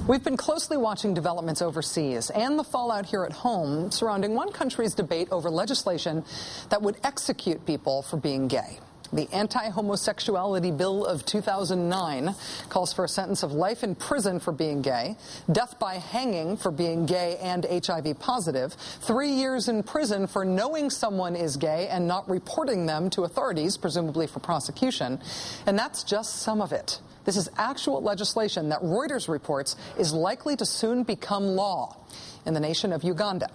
We've been closely watching developments overseas and the fallout here at home surrounding one country's debate over legislation that would execute people for being gay. The Anti-Homosexuality Bill of 2009 calls for a sentence of life in prison for being gay, death by hanging for being gay and HIV positive, 3 years in prison for knowing someone is gay and not reporting them to authorities, presumably for prosecution. And that's just some of it. This is actual legislation that Reuters reports is likely to soon become law in the nation of Uganda.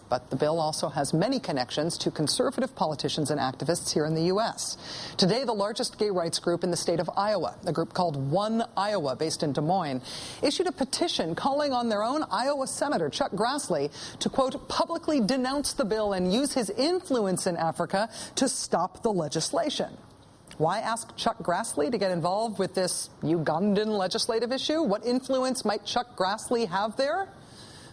But the bill also has many connections to conservative politicians and activists here in the U.S. Today, the largest gay rights group in the state of Iowa, a group called One Iowa, based in Des Moines, issued a petition calling on their own Iowa Senator Chuck Grassley to, quote, publicly denounce the bill and use his influence in Africa to stop the legislation. Why ask Chuck Grassley to get involved with this Ugandan legislative issue? What influence might Chuck Grassley have there?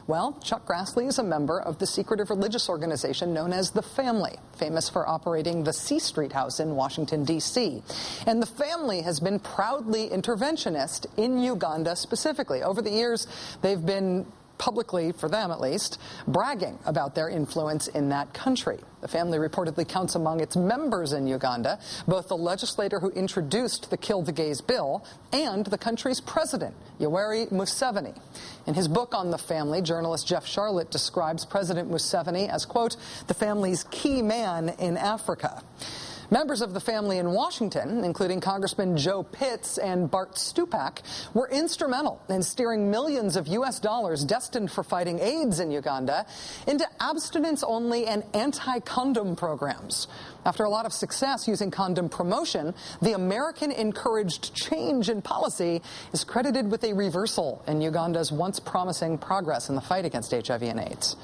Well, Chuck Grassley is a member of the secretive religious organization known as The Family, famous for operating the C Street House in Washington, D.C. And The Family has been proudly interventionist in Uganda specifically. Over the years, they've been publicly, for them at least, bragging about their influence in that country. The Family reportedly counts among its members in Uganda both the legislator who introduced the Kill the Gays bill and the country's president, Yoweri Museveni. In his book on The Family, journalist Jeff Sharlet describes President Museveni as, quote, the family's key man in Africa. Members of the Family in Washington, including Congressman Joe Pitts and Bart Stupak, were instrumental in steering millions of U.S. dollars destined for fighting AIDS in Uganda into abstinence-only and anti-condom programs. After a lot of success using condom promotion, the American-encouraged change in policy is credited with a reversal in Uganda's once promising progress in the fight against HIV and AIDS.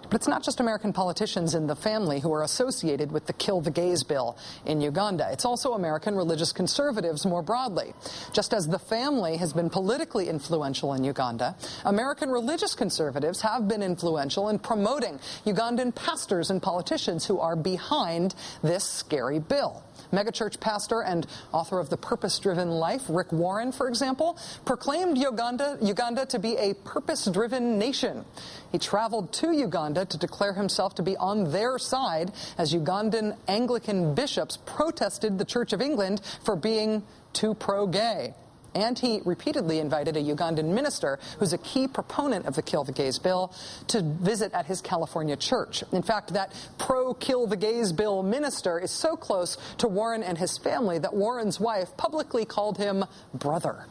But it's not just American politicians in The Family who are associated with the Kill the Gays bill in Uganda. It's also American religious conservatives more broadly. Just as The Family has been politically influential in Uganda, American religious conservatives have been influential in promoting Ugandan pastors and politicians who are behind this scary bill. Megachurch pastor and author of The Purpose-Driven Life, Rick Warren, for example, proclaimed Uganda to be a purpose-driven nation. He traveled to Uganda to declare himself to be on their side as Ugandan Anglican bishops protested the Church of England for being too pro-gay. And he repeatedly invited a Ugandan minister, who's a key proponent of the Kill the Gays bill, to visit at his California church. In fact, that pro-Kill the Gays bill minister is so close to Warren and his family that Warren's wife publicly called him brother.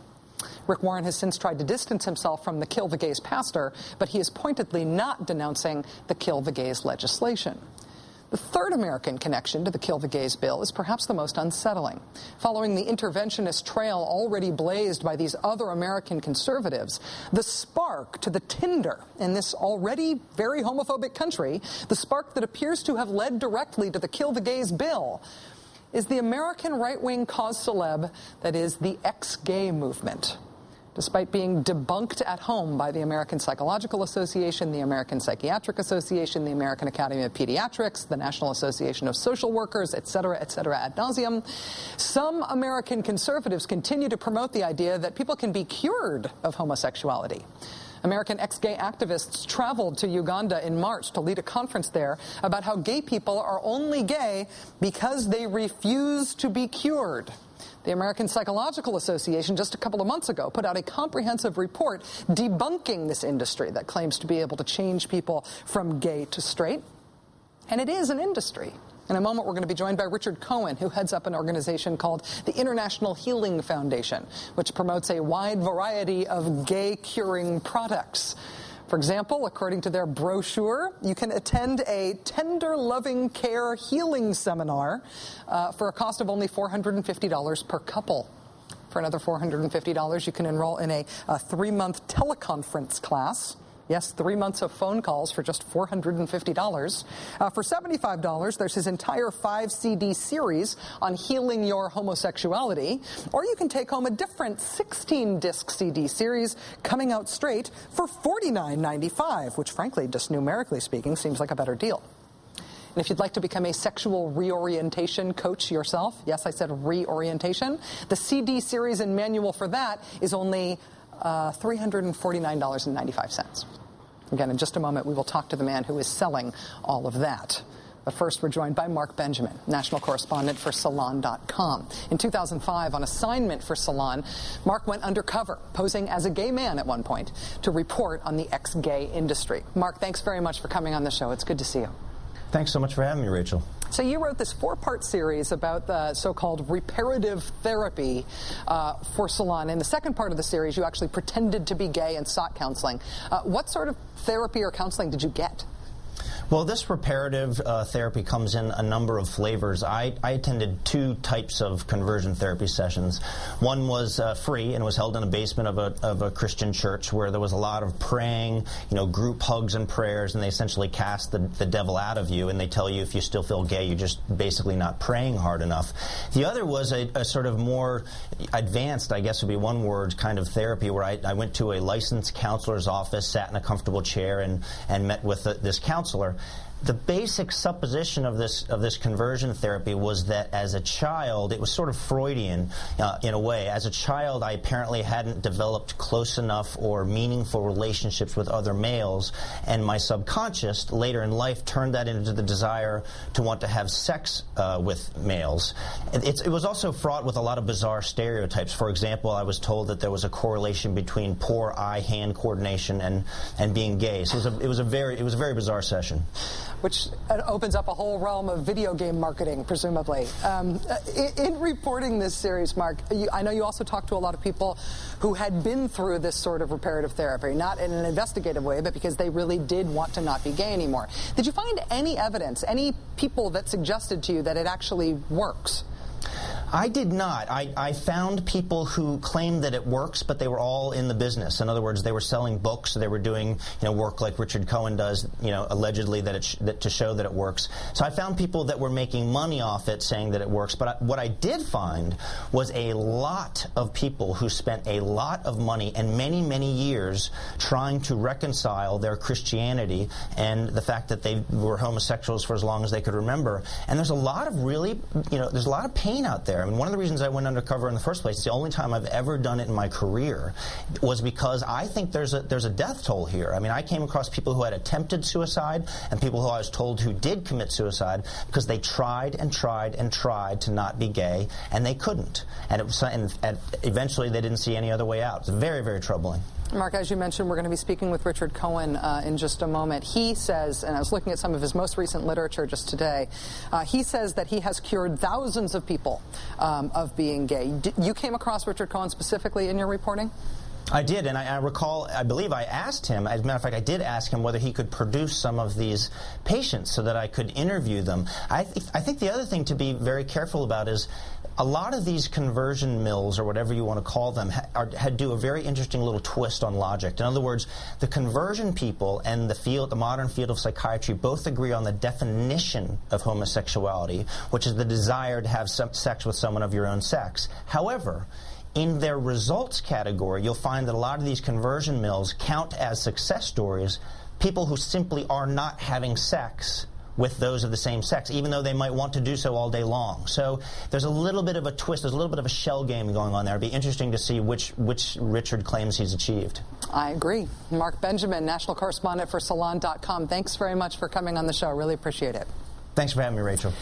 Rick Warren has since tried to distance himself from the Kill the Gays pastor, but he is pointedly not denouncing the Kill the Gays legislation. The third American connection to the Kill the Gays bill is perhaps the most unsettling. Following the interventionist trail already blazed by these other American conservatives, the spark to the tinder in this already very homophobic country, the spark that appears to have led directly to the Kill the Gays bill, is the American right-wing cause célèbre that is the ex-gay movement. Despite being debunked at home by the American Psychological Association, the American Psychiatric Association, the American Academy of Pediatrics, the National Association of Social Workers, et cetera, ad nauseum, some American conservatives continue to promote the idea that people can be cured of homosexuality. American ex-gay activists traveled to Uganda in March to lead a conference there about how gay people are only gay because they refuse to be cured. The American Psychological Association just a couple of months ago put out a comprehensive report debunking this industry that claims to be able to change people from gay to straight. And it is an industry. In a moment, we're going to be joined by Richard Cohen, who heads up an organization called the International Healing Foundation, which promotes a wide variety of gay-curing products. For example, according to their brochure, you can attend a tender loving care healing seminar for a cost of only $450 per couple. For another $450, you can enroll in a 3-month teleconference class. Yes, 3 months of phone calls for just $450. For $75, there's his entire 5-CD series on healing your homosexuality. Or you can take home a different 16-disc CD series, Coming Out Straight, for $49.95, which frankly, just numerically speaking, seems like a better deal. And if you'd like to become a sexual reorientation coach yourself, yes, I said reorientation, the CD series and manual for that is only $349.95. Again, in just a moment, we will talk to the man who is selling all of that. But first, we're joined by Mark Benjamin, national correspondent for Salon.com. In 2005, on assignment for Salon, Mark went undercover, posing as a gay man at one point, to report on the ex-gay industry. Mark, thanks very much for coming on the show. It's good to see you. Thanks so much for having me, Rachel. So you wrote this 4-part series about the so-called reparative therapy for Salon. In the second part of the series, you actually pretended to be gay and sought counseling. What sort of therapy or counseling did you get? Well, this reparative therapy comes in a number of flavors. I attended 2 types of conversion therapy sessions. One was free and was held in the basement of a Christian church where there was a lot of praying, group hugs and prayers, and they essentially cast the devil out of you, and they tell you if you still feel gay, you're just basically not praying hard enough. The other was a sort of more advanced, I guess would be one word, kind of therapy where I went to a licensed counselor's office, sat in a comfortable chair, and met with this counselor. The basic supposition of this conversion therapy was that as a child, it was sort of Freudian in a way. As a child, I apparently hadn't developed close enough or meaningful relationships with other males, and my subconscious later in life turned that into the desire to want to have sex with males. It was also fraught with a lot of bizarre stereotypes. For example, I was told that there was a correlation between poor eye-hand coordination and being gay. So it was a very bizarre session. Which opens up a whole realm of video game marketing, presumably. In reporting this series, Mark, I know you also talked to a lot of people who had been through this sort of reparative therapy, not in an investigative way, but because they really did want to not be gay anymore. Did you find any evidence, any people that suggested to you that it actually works? I did not. I found people who claimed that it works, but they were all in the business. In other words, they were selling books. They were doing work like Richard Cohen does, allegedly to show that it works. So I found people that were making money off it, saying that it works. But what I did find was a lot of people who spent a lot of money and many, many years trying to reconcile their Christianity and the fact that they were homosexuals for as long as they could remember. And there's a lot of there's a lot of pain out there. I mean, one of the reasons I went undercover in the first place, it's the only time I've ever done it in my career, was because I think there's a death toll here. I mean, I came across people who had attempted suicide and people who I was told who did commit suicide because they tried and tried and tried to not be gay, and they couldn't. And eventually they didn't see any other way out. It's very, very troubling. Mark, as you mentioned, we're going to be speaking with Richard Cohen in just a moment. He says, and I was looking at some of his most recent literature just today, he says that he has cured thousands of people of being gay. You came across Richard Cohen specifically in your reporting? I did, and I recall, I believe I asked him, as a matter of fact, I did ask him whether he could produce some of these patients so that I could interview them. I think the other thing to be very careful about is a lot of these conversion mills, or whatever you want to call them, do a very interesting little twist on logic. In other words, the conversion people and the modern field of psychiatry both agree on the definition of homosexuality, which is the desire to have sex with someone of your own sex. However, in their results category, you'll find that a lot of these conversion mills count as success stories people who simply are not having sex with those of the same sex, even though they might want to do so all day long. So there's a little bit of a twist, there's a little bit of a shell game going on there. It'd be interesting to see which Richard claims he's achieved. I agree. Mark Benjamin, national correspondent for Salon.com. Thanks very much for coming on the show. Really appreciate it. Thanks for having me, Rachel.